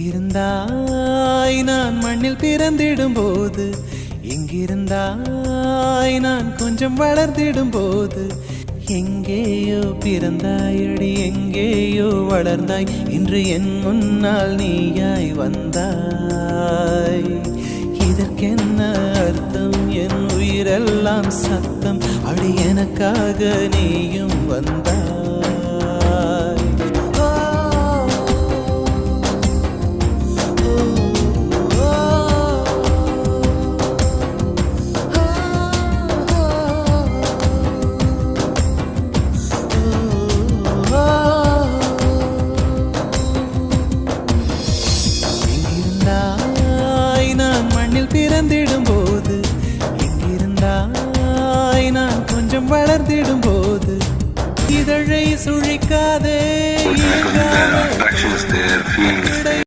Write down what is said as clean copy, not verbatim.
எங்கிருந்தாய் நான் மண்ணில் பிறந்திடும் போது, எங்கிருந்தாய் நான் கொஞ்சம் வளர்ந்திடும் போது, எங்கேயோ பிறந்தாயடி எங்கேயோ வளர்ந்தாய், இன்று என் முன்னால் நீயாய் வந்தாய். இதற்கென்ன அர்த்தம்? என் உயிரெல்லாம் சத்தம், அடி எனக்காக நீயும் வந்தாய். பிறந்திடும் போது, எங்கிருந்தாய் நான் கொஞ்சம் வளர்ந்திடும் போது, இதழை சுழிக்காதே.